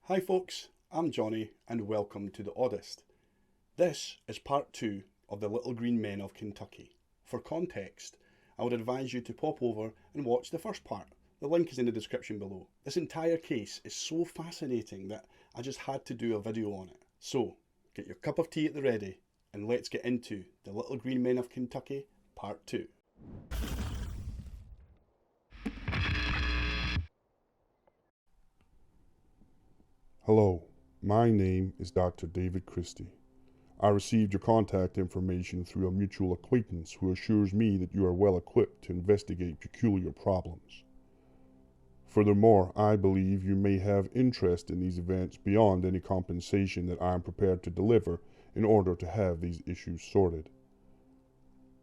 Hi folks, I'm Johnny and welcome to The Oddest. This is part 2 of The Little Green Men of Kentucky. For context, I would advise you to pop over and watch the first part. The link is in the description below. This entire case is so fascinating that I just had to do a video on it. So, get your cup of tea at the ready and let's get into The Little Green Men of Kentucky part 2. Hello, my name is Dr. David Christie. I received your contact information through a mutual acquaintance who assures me that you are well equipped to investigate peculiar problems. Furthermore, I believe you may have interest in these events beyond any compensation that I am prepared to deliver in order to have these issues sorted.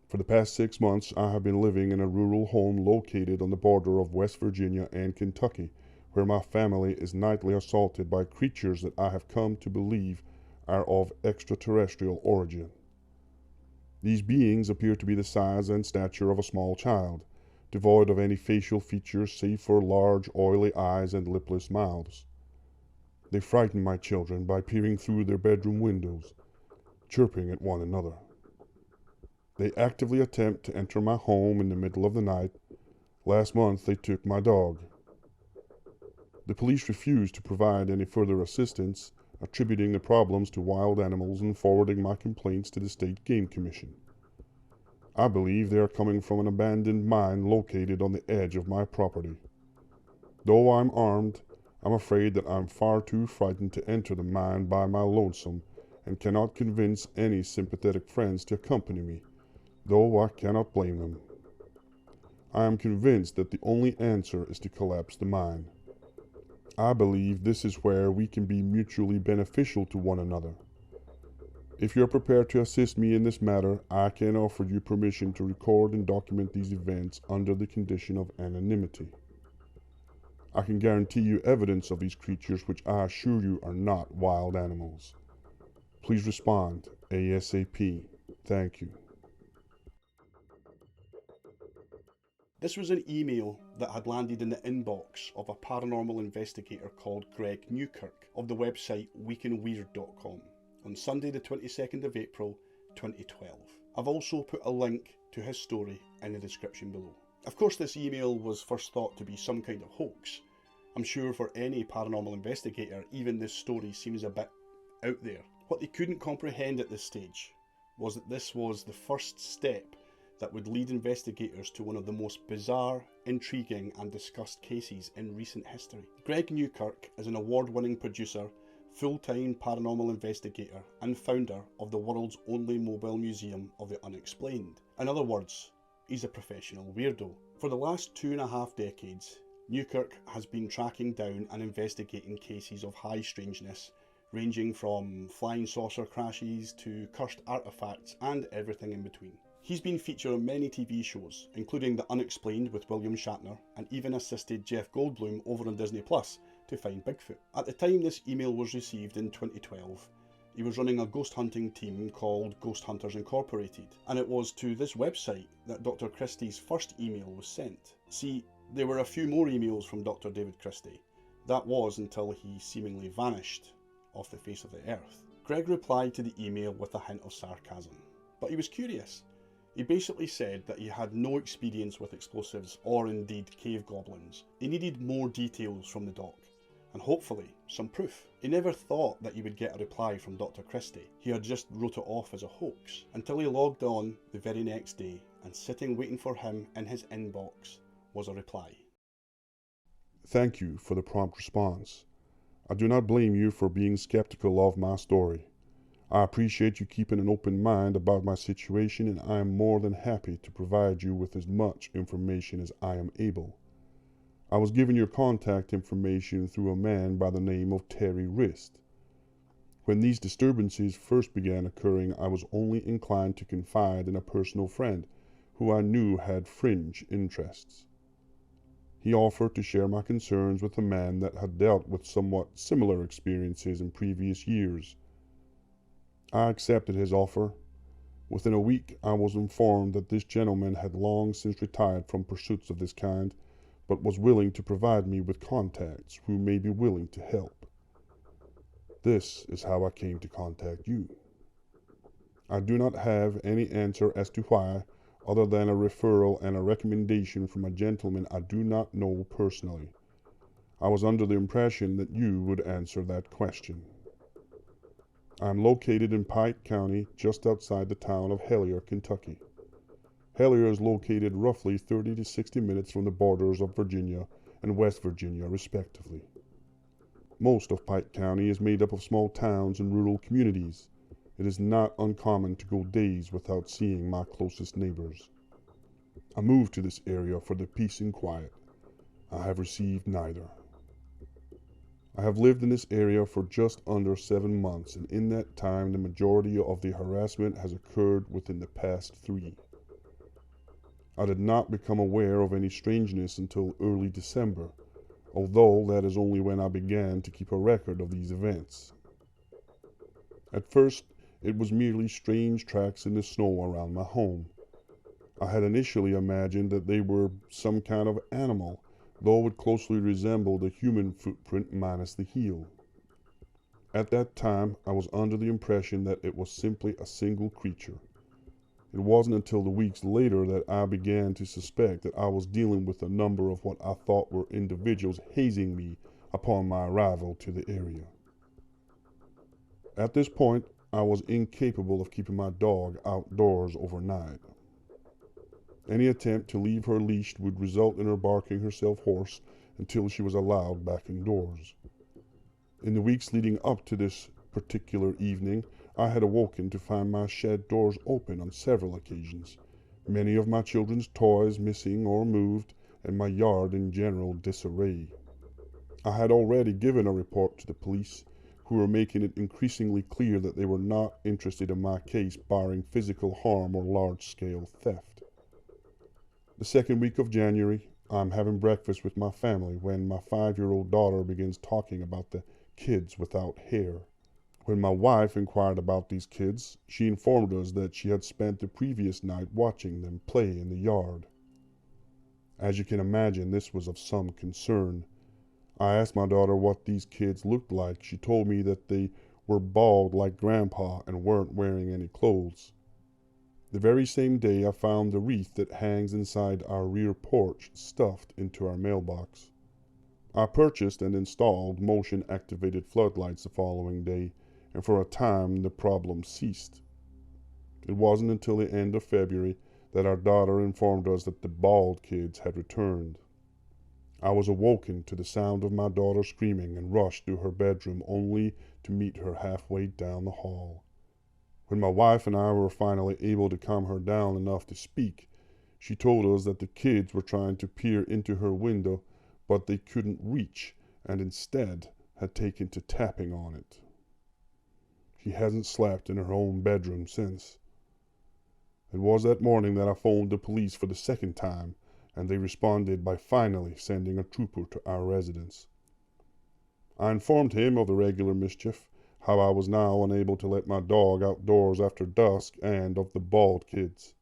For the past 6 months, I have been living in a rural home located on the border of West Virginia and Kentucky, where my family is nightly assaulted by creatures that I have come to believe are of extraterrestrial origin. These beings appear to be the size and stature of a small child, devoid of any facial features save for large, oily eyes and lipless mouths. They frighten my children by peering through their bedroom windows, chirping at one another. They actively attempt to enter my home in the middle of the night. Last month they took my dog. The police refused to provide any further assistance, attributing the problems to wild animals and forwarding my complaints to the State Game Commission. I believe they are coming from an abandoned mine located on the edge of my property. Though I'm armed, I'm afraid that I'm far too frightened to enter the mine by my lonesome and cannot convince any sympathetic friends to accompany me, though I cannot blame them. I am convinced that the only answer is to collapse the mine. I believe this is where we can be mutually beneficial to one another. If you are prepared to assist me in this matter, I can offer you permission to record and document these events under the condition of anonymity. I can guarantee you evidence of these creatures which I assure you are not wild animals. Please respond ASAP. Thank you. This was an email that had landed in the inbox of a paranormal investigator called Greg Newkirk of the website weekandweird.com on Sunday the 22nd of April 2012. I've also put a link to his story in the description below. Of course, this email was first thought to be some kind of hoax. I'm sure for any paranormal investigator, even this story seems a bit out there. What they couldn't comprehend at this stage was that this was the first step that would lead investigators to one of the most bizarre, intriguing and discussed cases in recent history. Greg Newkirk is an award-winning producer, full-time paranormal investigator and founder of the world's only mobile museum of the unexplained. In other words, he's a professional weirdo. For the last 2.5 decades, Newkirk has been tracking down and investigating cases of high strangeness, ranging from flying saucer crashes to cursed artifacts and everything in between. He's been featured on many TV shows, including The Unexplained with William Shatner, and even assisted Jeff Goldblum over on Disney Plus to find Bigfoot. At the time this email was received in 2012, he was running a ghost hunting team called Ghost Hunters Incorporated, and it was to this website that Dr. Christie's first email was sent. See, there were a few more emails from Dr. David Christie. That was until he seemingly vanished off the face of the earth. Greg replied to the email with a hint of sarcasm, but he was curious. He basically said that he had no experience with explosives or indeed cave goblins. He needed more details from the doc, and hopefully some proof. He never thought that he would get a reply from Dr. Christie. He had just wrote it off as a hoax, until he logged on the very next day, and sitting waiting for him in his inbox was a reply. Thank you for the prompt response. I do not blame you for being skeptical of my story. I appreciate you keeping an open mind about my situation, and I am more than happy to provide you with as much information as I am able. I was given your contact information through a man by the name of Terry Wrist. When these disturbances first began occurring, I was only inclined to confide in a personal friend who I knew had fringe interests. He offered to share my concerns with a man that had dealt with somewhat similar experiences in previous years. I accepted his offer. Within a week, I was informed that this gentleman had long since retired from pursuits of this kind, but was willing to provide me with contacts who may be willing to help. This is how I came to contact you. I do not have any answer as to why, other than a referral and a recommendation from a gentleman I do not know personally. I was under the impression that you would answer that question. I am located in Pike County, just outside the town of Hellier, Kentucky. Hellier is located roughly 30 to 60 minutes from the borders of Virginia and West Virginia, respectively. Most of Pike County is made up of small towns and rural communities. It is not uncommon to go days without seeing my closest neighbors. I moved to this area for the peace and quiet. I have received neither. I have lived in this area for just under 7 months, and in that time the majority of the harassment has occurred within the past 3. I did not become aware of any strangeness until early December, although that is only when I began to keep a record of these events. At first, it was merely strange tracks in the snow around my home. I had initially imagined that they were some kind of animal, though it closely resembled a human footprint minus the heel. At that time, I was under the impression that it was simply a single creature. It wasn't until the weeks later that I began to suspect that I was dealing with a number of what I thought were individuals hazing me upon my arrival to the area. At this point, I was incapable of keeping my dog outdoors overnight. Any attempt to leave her leashed would result in her barking herself hoarse until she was allowed back indoors. In the weeks leading up to this particular evening, I had awoken to find my shed doors open on several occasions, many of my children's toys missing or moved, and my yard in general disarray. I had already given a report to the police, who were making it increasingly clear that they were not interested in my case barring physical harm or large-scale theft. The second week of January, I'm having breakfast with my family when my 5-year-old daughter begins talking about the kids without hair. When my wife inquired about these kids, she informed us that she had spent the previous night watching them play in the yard. As you can imagine, this was of some concern. I asked my daughter what these kids looked like. She told me that they were bald like Grandpa and weren't wearing any clothes. The very same day, I found the wreath that hangs inside our rear porch stuffed into our mailbox. I purchased and installed motion-activated floodlights the following day, and for a time the problem ceased. It wasn't until the end of February that our daughter informed us that the bald kids had returned. I was awoken to the sound of my daughter screaming and rushed to her bedroom only to meet her halfway down the hall. When my wife and I were finally able to calm her down enough to speak, she told us that the kids were trying to peer into her window, but they couldn't reach, and instead had taken to tapping on it. She hasn't slept in her own bedroom since. It was that morning that I phoned the police for the second time, and they responded by finally sending a trooper to our residence. I informed him of the regular mischief, how I was now unable to let my dog outdoors after dusk, and of the bald kids.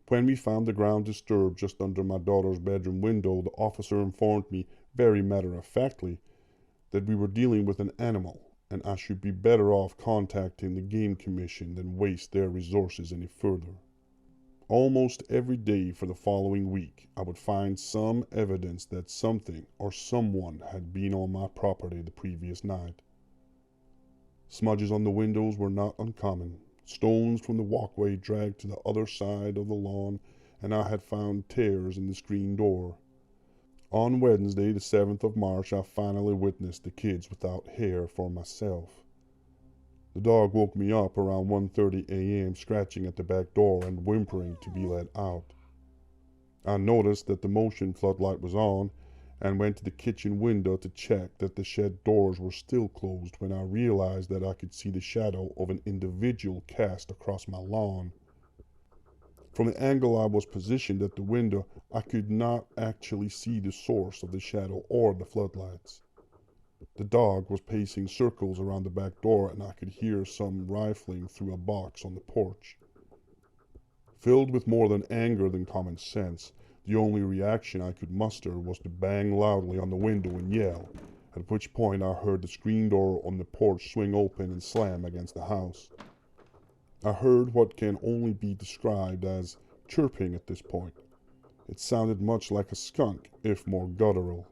When we found the ground disturbed just under my daughter's bedroom window, the officer informed me, very matter-of-factly, that we were dealing with an animal, and I should be better off contacting the Game Commission than waste their resources any further. Almost every day for the following week, I would find some evidence that something or someone had been on my property the previous night. Smudges on the windows were not uncommon, stones from the walkway dragged to the other side of the lawn, and I had found tears in the screen door. On Wednesday, the 7th of March, I finally witnessed the kids without hair for myself. The dog woke me up around 1:30 a.m., scratching at the back door and whimpering to be let out. I noticed that the motion floodlight was on, and went to the kitchen window to check that the shed doors were still closed when I realized that I could see the shadow of an individual cast across my lawn. From the angle I was positioned at the window, I could not actually see the source of the shadow or the floodlights. The dog was pacing circles around the back door, and I could hear some rifling through a box on the porch. Filled with more than anger than common sense, the only reaction I could muster was to bang loudly on the window and yell, at which point I heard the screen door on the porch swing open and slam against the house. I heard what can only be described as chirping at this point. It sounded much like a skunk, if more guttural.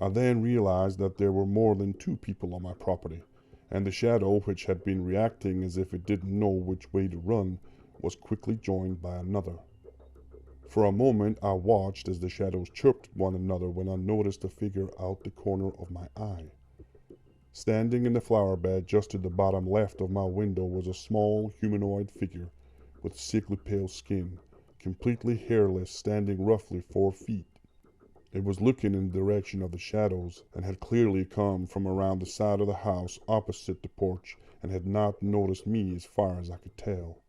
I then realized that there were more than 2 people on my property, and the shadow, which had been reacting as if it didn't know which way to run, was quickly joined by another. For a moment I watched as the shadows chirped one another when I noticed a figure out the corner of my eye. Standing in the flower bed just to the bottom left of my window was a small humanoid figure with sickly pale skin, completely hairless, standing roughly 4 feet. It was looking in the direction of the shadows and had clearly come from around the side of the house opposite the porch and had not noticed me as far as I could tell.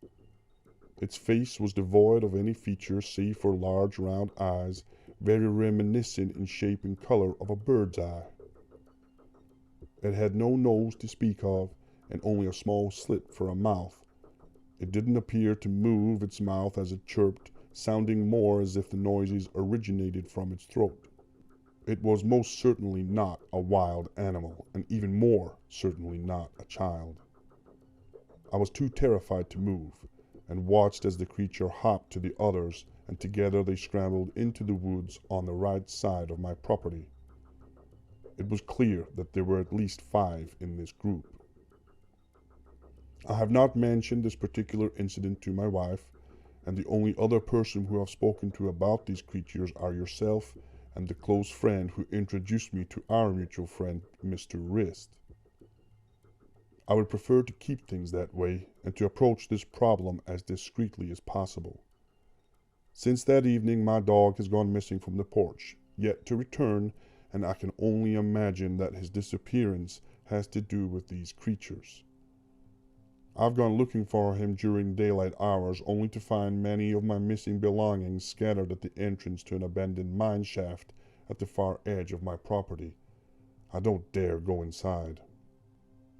Its face was devoid of any features save for large round eyes, very reminiscent in shape and color of a bird's eye. It had no nose to speak of, and only a small slit for a mouth. It didn't appear to move its mouth as it chirped, sounding more as if the noises originated from its throat. It was most certainly not a wild animal, and even more certainly not a child. I was too terrified to move, and watched as the creature hopped to the others, and together they scrambled into the woods on the right side of my property. It was clear that there were at least 5 in this group. I have not mentioned this particular incident to my wife, and the only other person who I've spoken to about these creatures are yourself and the close friend who introduced me to our mutual friend, Mr. Wrist. I would prefer to keep things that way and to approach this problem as discreetly as possible. Since that evening, my dog has gone missing from the porch, yet to return, and I can only imagine that his disappearance has to do with these creatures. I've gone looking for him during daylight hours, only to find many of my missing belongings scattered at the entrance to an abandoned mine shaft at the far edge of my property. I don't dare go inside.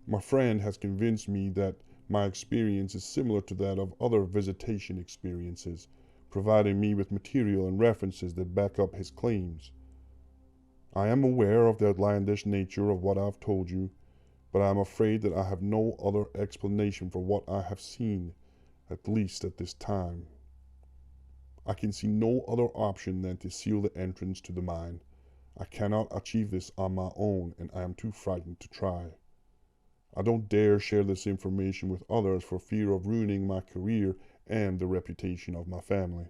My friend has convinced me that my experience is similar to that of other visitation experiences, providing me with material and references that back up his claims. I am aware of the outlandish nature of what I've told you, but I am afraid that I have no other explanation for what I have seen, at least at this time. I can see no other option than to seal the entrance to the mine. I cannot achieve this on my own, and I am too frightened to try. I don't dare share this information with others for fear of ruining my career and the reputation of my family.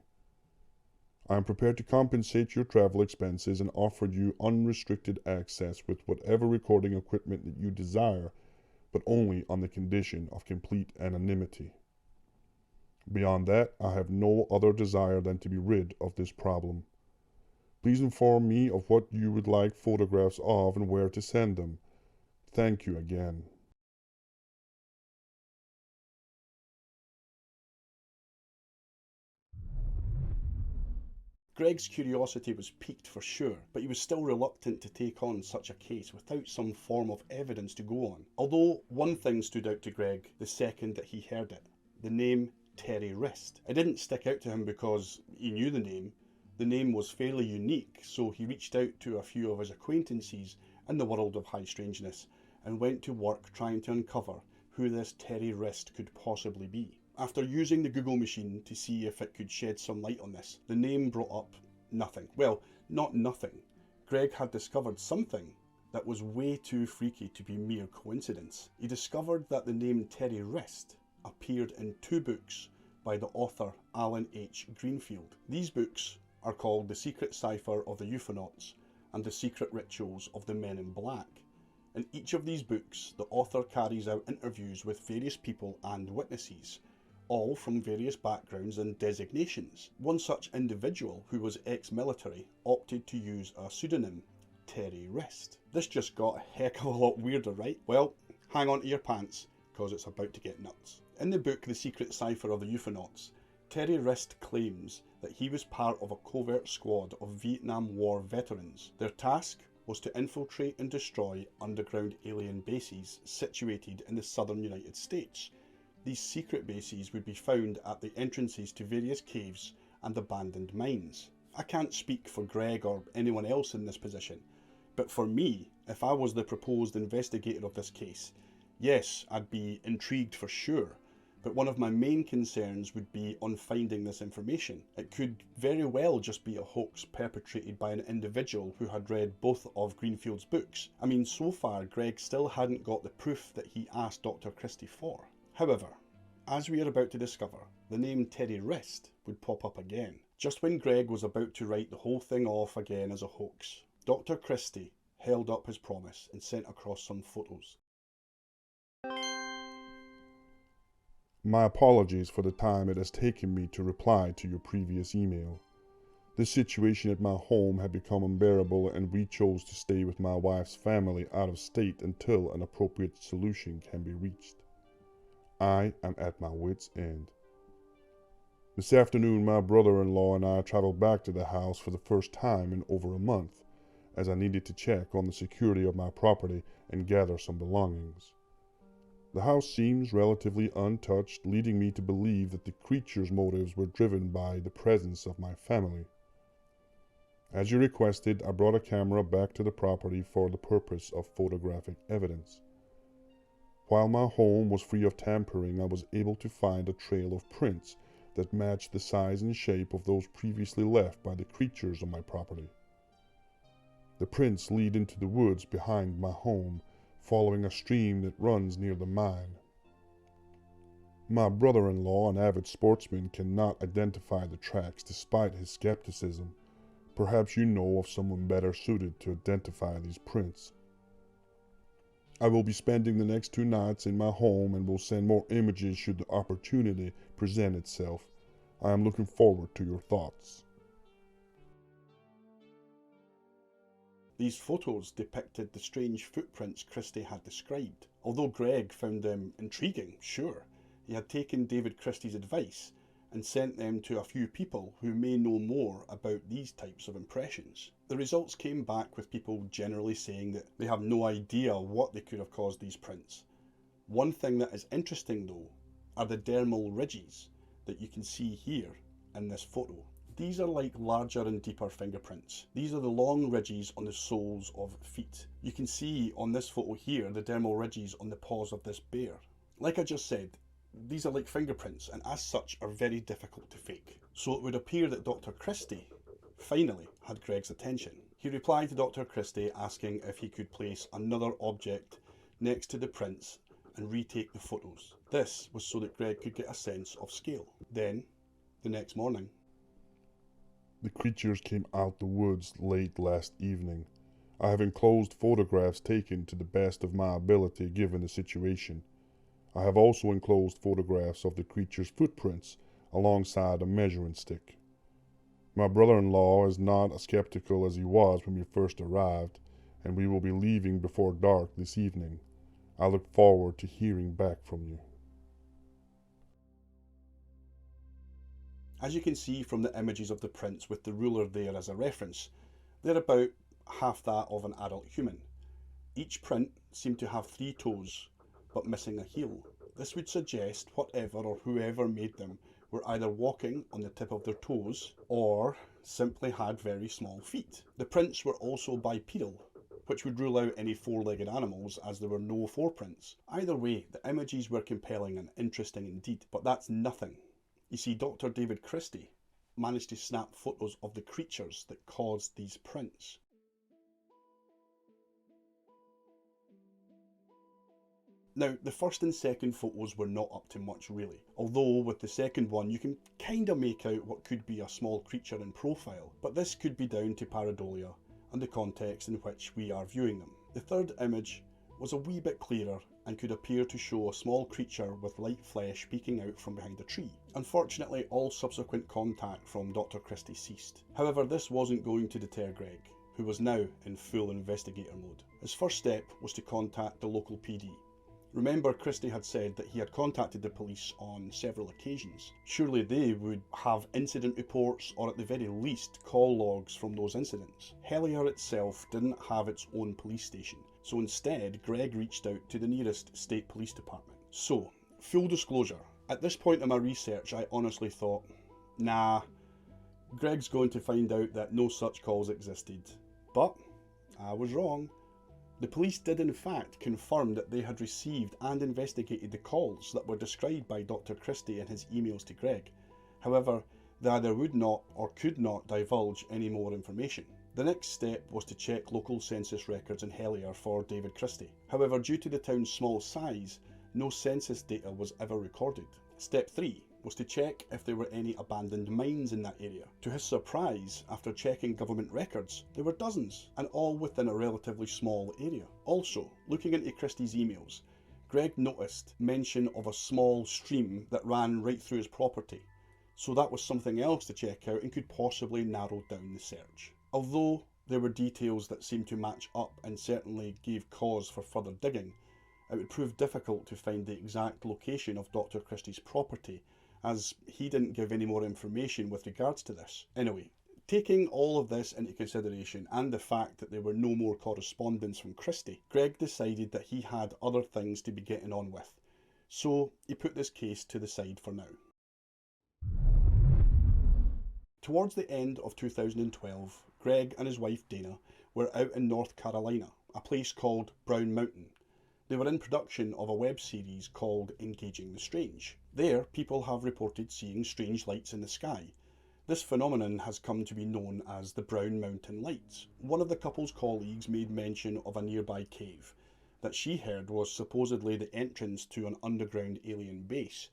I am prepared to compensate your travel expenses and offer you unrestricted access with whatever recording equipment that you desire, but only on the condition of complete anonymity. Beyond that, I have no other desire than to be rid of this problem. Please inform me of what you would like photographs of and where to send them. Thank you again. Greg's curiosity was piqued for sure, but he was still reluctant to take on such a case without some form of evidence to go on. Although one thing stood out to Greg the second that he heard it: the name Terry Wrist. It didn't stick out to him because he knew the name. The name was fairly unique, so he reached out to a few of his acquaintances in the world of high strangeness and went to work trying to uncover who this Terry Wrist could possibly be. After using the Google machine to see if it could shed some light on this, the name brought up nothing. Well, not nothing. Greg had discovered something that was way too freaky to be mere coincidence. He discovered that the name Terry Wrist appeared in 2 books by the author Alan H. Greenfield. These books are called The Secret Cipher of the Euphonauts and The Secret Rituals of the Men in Black. In each of these books, the author carries out interviews with various people and witnesses, all from various backgrounds and designations. One such individual, who was ex-military, opted to use a pseudonym, Terry Wrist. This just got a heck of a lot weirder, right? Well, hang on to your pants, because it's about to get nuts. In the book The Secret Cipher of the Euphonauts, Terry Wrist claims that he was part of a covert squad of Vietnam War veterans. Their task was to infiltrate and destroy underground alien bases situated in the southern United States. These secret bases would be found at the entrances to various caves and abandoned mines. I can't speak for Greg or anyone else in this position, But for me, if I was the proposed investigator of this case, yes, I'd be intrigued for sure, but one of my main concerns would be on finding this information. It could very well just be a hoax perpetrated by an individual who had read both of Greenfield's books. I mean, so far Greg still hadn't got the proof that he asked Dr. Christie for. However, as we are about to discover, the name Teddy Wrist would pop up again. Just when Greg was about to write the whole thing off again as a hoax, Dr. Christie held up his promise and sent across some photos. My apologies for the time it has taken me to reply to your previous email. The situation at my home had become unbearable and we chose to stay with my wife's family out of state until an appropriate solution can be reached. I am at my wit's end. This afternoon, my brother-in-law and I traveled back to the house for the first time in over a month, as I needed to check on the security of my property and gather some belongings. The house seems relatively untouched, leading me to believe that the creature's motives were driven by the presence of my family. As you requested, I brought a camera back to the property for the purpose of photographic evidence. While my home was free of tampering, I was able to find a trail of prints that matched the size and shape of those previously left by the creatures on my property. The prints lead into the woods behind my home, following a stream that runs near the mine. My brother-in-law, an avid sportsman, cannot identify the tracks despite his skepticism. Perhaps you know of someone better suited to identify these prints. I will be spending the next 2 nights in my home and will send more images should the opportunity present itself. I am looking forward to your thoughts. These photos depicted the strange footprints Christie had described. Although Greg found them intriguing, sure, he had taken David Christie's advice and sent them to a few people who may know more about these types of impressions. The results came back with people generally saying that they have no idea what they could have caused these prints. One thing that is interesting though are the dermal ridges that you can see here in this photo. These are like larger and deeper fingerprints. These are the long ridges on the soles of feet. You can see on this photo here the dermal ridges on the paws of this bear. Like I just said, these are like fingerprints and as such are very difficult to fake. So it would appear that Dr. Christie finally had Greg's attention. He replied to Dr. Christie asking if he could place another object next to the prints and retake the photos. This was so that Greg could get a sense of scale. Then, the next morning, The creatures came out the woods late last evening. I have enclosed photographs taken to the best of my ability given the situation. I have also enclosed photographs of the creature's footprints alongside a measuring stick. My brother-in-law is not as skeptical as he was when we first arrived, and we will be leaving before dark this evening. I look forward to hearing back from you. as you can see from the images of the prints with the ruler there as a reference, they're about half that of an adult human. Each print seemed to have 3 toes, but missing a heel. This would suggest whatever or whoever made them were either walking on the tip of their toes or simply had very small feet. The prints were also bipedal, which would rule out any 4-legged animals as there were no footprints. Either way, the images were compelling and interesting indeed, but that's nothing. You see, Dr. David Christie managed to snap photos of the creatures that caused these prints. Now, the first and second photos were not up to much really, although with the second one you can kind of make out what could be a small creature in profile, but this could be down to pareidolia and the context in which we are viewing them. The third image was a wee bit clearer and could appear to show a small creature with light flesh peeking out from behind a tree. Unfortunately, all subsequent contact from Dr. Christie ceased. However, this wasn't going to deter Greg, who was now in full investigator mode. His first step was to contact the local PD. Remember, Christie had said that he had contacted the police on several occasions. Surely they would have incident reports or at the very least call logs from those incidents. Hellier itself didn't have its own police station, so instead Greg reached out to the nearest state police department. So, full disclosure, at this point in my research I honestly thought, nah, Greg's going to find out that no such calls existed. But I was wrong. The police did in fact confirm that they had received and investigated the calls that were described by Dr. Christie in his emails to Greg. However, they either would not or could not divulge any more information. The next step was to check local census records in Helier for David Christie. However, due to the town's small size, no census data was ever recorded. Step 3 was to check if there were any abandoned mines in that area. To his surprise, after checking government records, there were dozens, and all within a relatively small area. Also, looking into Christie's emails, Greg noticed mention of a small stream that ran right through his property, so that was something else to check out and could possibly narrow down the search. Although there were details that seemed to match up and certainly gave cause for further digging, it would prove difficult to find the exact location of Dr. Christie's property, as he didn't give any more information with regards to this. Anyway, taking all of this into consideration and the fact that there were no more correspondence from Christie, Greg decided that he had other things to be getting on with, so he put this case to the side for now. Towards the end of 2012, Greg and his wife Dana were out in North Carolina, a place called Brown Mountain. They were in production of a web series called Engaging the Strange. There, people have reported seeing strange lights in the sky. This phenomenon has come to be known as the Brown Mountain Lights. One of the couple's colleagues made mention of a nearby cave that she heard was supposedly the entrance to an underground alien base,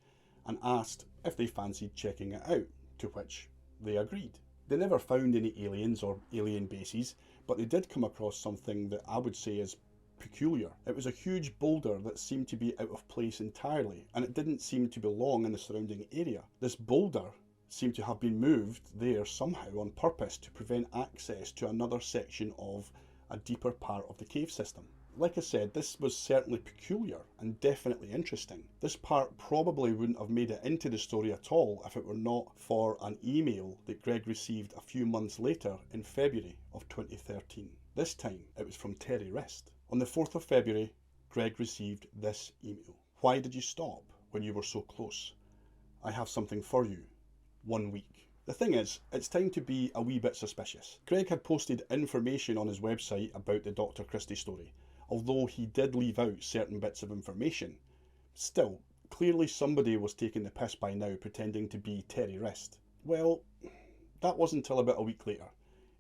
and asked if they fancied checking it out, to which they agreed. They never found any aliens or alien bases, but they did come across something that I would say is peculiar. It was a huge boulder that seemed to be out of place entirely, and it didn't seem to belong in the surrounding area. This boulder seemed to have been moved there somehow on purpose to prevent access to another section of a deeper part of the cave system. Like I said, this was certainly peculiar and definitely interesting. This part probably wouldn't have made it into the story at all if it were not for an email that Greg received a few months later in February of 2013. This time it was from Terry Rist. On the 4th of February, Greg received this email. Why did you stop when you were so close? I have something for you. 1 week. The thing is, it's time to be a wee bit suspicious. Greg had posted information on his website about the Dr. Christie story, although he did leave out certain bits of information. Still, clearly somebody was taking the piss by now, pretending to be Terry Rist. Well, that wasn't until about a week later.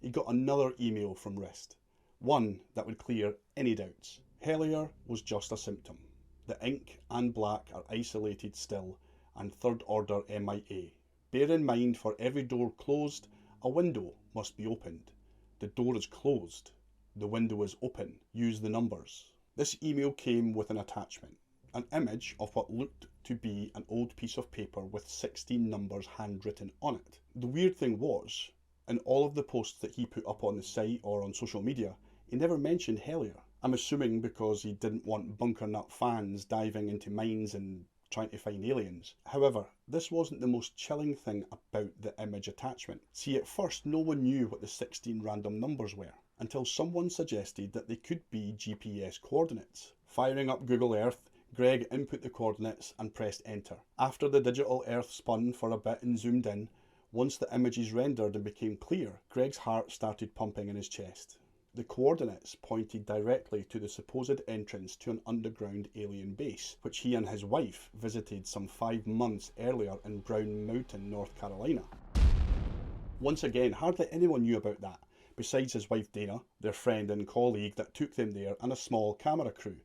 He got another email from Rist, one that would clear any doubts. Helier was just a symptom. The ink and black are isolated still and third order MIA. Bear in mind, for every door closed, a window must be opened. The door is closed. The window is open. Use the numbers. This email came with an attachment, an image of what looked to be an old piece of paper with 16 numbers handwritten on it. The weird thing was, in all of the posts that he put up on the site or on social media, he never mentioned Helier. I'm assuming because he didn't want bunker nut fans diving into mines and trying to find aliens. However, this wasn't the most chilling thing about the image attachment. See, at first no one knew what the 16 random numbers were, until someone suggested that they could be GPS coordinates. Firing up Google Earth, Greg input the coordinates and pressed enter. After the digital Earth spun for a bit and zoomed in, once the images rendered and became clear, Greg's heart started pumping in his chest. The coordinates pointed directly to the supposed entrance to an underground alien base, which he and his wife visited some 5 months earlier in Brown Mountain, North Carolina. Once again, hardly anyone knew about that, besides his wife Dana, their friend and colleague that took them there, and a small camera crew.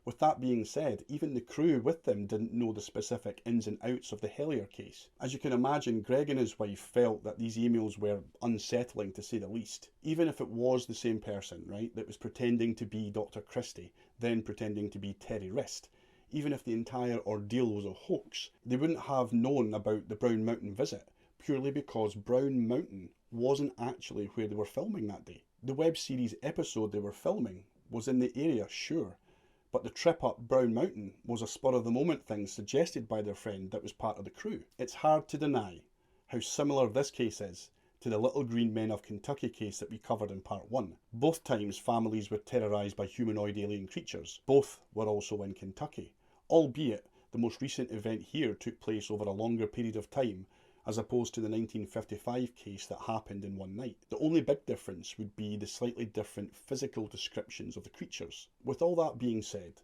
With that being said, even the crew with them didn't know the specific ins and outs of the Helier case. As you can imagine, Greg and his wife felt that these emails were unsettling, to say the least. Even if it was the same person, right, that was pretending to be Dr. Christie, then pretending to be Terry Rist, even if the entire ordeal was a hoax, they wouldn't have known about the Brown Mountain visit, purely because Brown Mountain wasn't actually where they were filming that day. The web series episode they were filming was in the area, sure, but the trip up Brown Mountain was a spur-of-the-moment thing suggested by their friend that was part of the crew. It's hard to deny how similar this case is to the Little Green Men of Kentucky case that we covered in part 1. Both times families were terrorised by humanoid alien creatures. Both were also in Kentucky, albeit the most recent event here took place over a longer period of time as opposed to the 1955 case that happened in one night. The only big difference would be the slightly different physical descriptions of the creatures. With all that being said,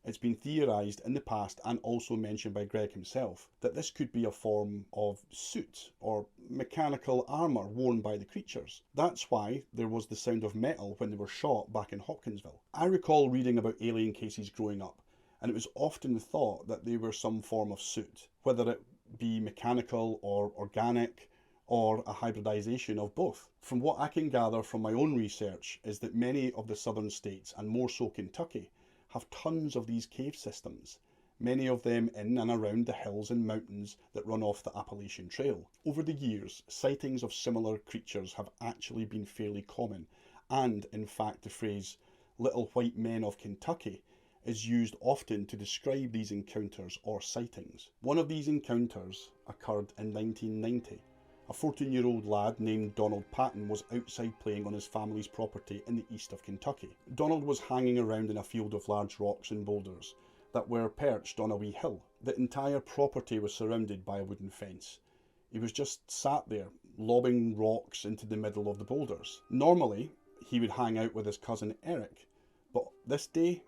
it's been theorised in the past, and also mentioned by Greg himself, that this could be a form of suit or mechanical armour worn by the creatures. That's why there was the sound of metal when they were shot back in Hopkinsville. I recall reading about alien cases growing up, and it was often thought that they were some form of suit, whether it be mechanical or organic, or a hybridisation of both. From what I can gather from my own research is that many of the southern states, and more so Kentucky, have tons of these cave systems, many of them in and around the hills and mountains that run off the Appalachian Trail. Over the years, sightings of similar creatures have actually been fairly common, and in fact the phrase "little white men of Kentucky" is used often to describe these encounters or sightings. One of these encounters occurred in 1990. A 14-year-old lad named Donald Patton was outside playing on his family's property in the east of Kentucky. Donald was hanging around in a field of large rocks and boulders that were perched on a wee hill. The entire property was surrounded by a wooden fence. He was just sat there, lobbing rocks into the middle of the boulders. Normally, he would hang out with his cousin Eric, but this day,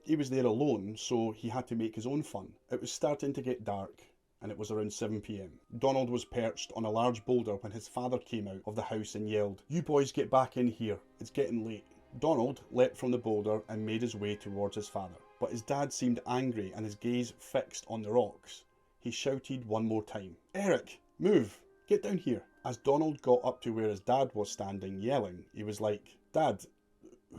he was there alone, so he had to make his own fun. It was starting to get dark, and it was around 7 p.m. Donald was perched on a large boulder when his father came out of the house and yelled, "You boys get back in here, it's getting late." Donald leapt from the boulder and made his way towards his father, but his dad seemed angry and his gaze fixed on the rocks. He shouted one more time, "Eric, move, get down here." As Donald got up to where his dad was standing yelling, he was like, "Dad,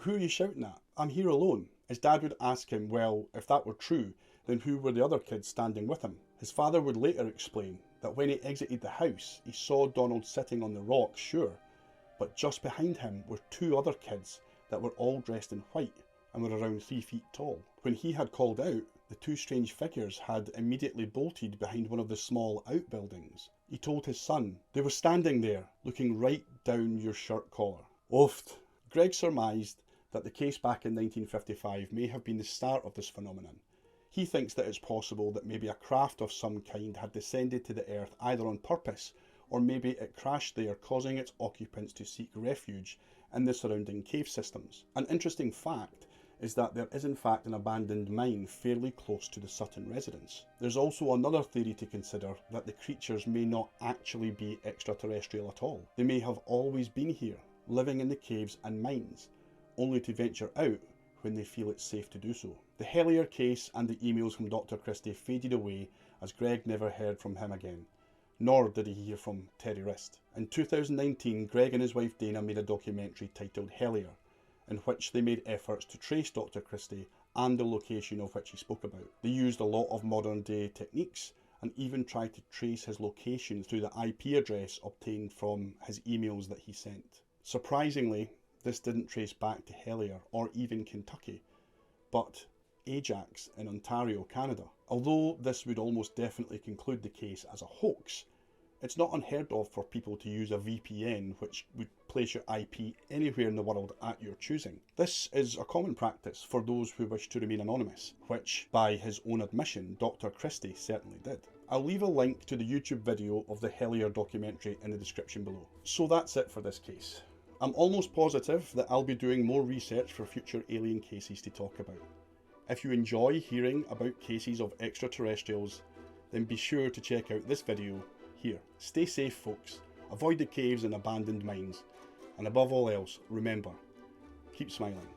who are you shouting at? I'm here alone." His dad would ask him, well, if that were true, then who were the other kids standing with him? His father would later explain that when he exited the house, he saw Donald sitting on the rock, sure, but just behind him were two other kids that were all dressed in white and were around 3 feet tall. When he had called out, the two strange figures had immediately bolted behind one of the small outbuildings. He told his son, "They were standing there, looking right down your shirt collar." Oofed. Greg surmised that the case back in 1955 may have been the start of this phenomenon. He thinks that it's possible that maybe a craft of some kind had descended to the earth either on purpose, or maybe it crashed there, causing its occupants to seek refuge in the surrounding cave systems. An interesting fact is that there is in fact an abandoned mine fairly close to the Sutton residence. There's also another theory to consider, that the creatures may not actually be extraterrestrial at all. They may have always been here, living in the caves and mines, only to venture out when they feel it's safe to do so. The Hellier case and the emails from Dr. Christie faded away as Greg never heard from him again, nor did he hear from Terry Wrist. In 2019, Greg and his wife Dana made a documentary titled Hellier, in which they made efforts to trace Dr. Christie and the location of which he spoke about. They used a lot of modern day techniques and even tried to trace his location through the IP address obtained from his emails that he sent. Surprisingly, this didn't trace back to Hellier or even Kentucky, but Ajax in Ontario, Canada. Although this would almost definitely conclude the case as a hoax, it's not unheard of for people to use a VPN which would place your IP anywhere in the world at your choosing. This is a common practice for those who wish to remain anonymous, which, by his own admission, Dr. Christie certainly did. I'll leave a link to the YouTube video of the Hellier documentary in the description below. So that's it for this case. I'm almost positive that I'll be doing more research for future alien cases to talk about. If you enjoy hearing about cases of extraterrestrials, then be sure to check out this video here. Stay safe, folks. Avoid the caves and abandoned mines. And above all else, remember, keep smiling.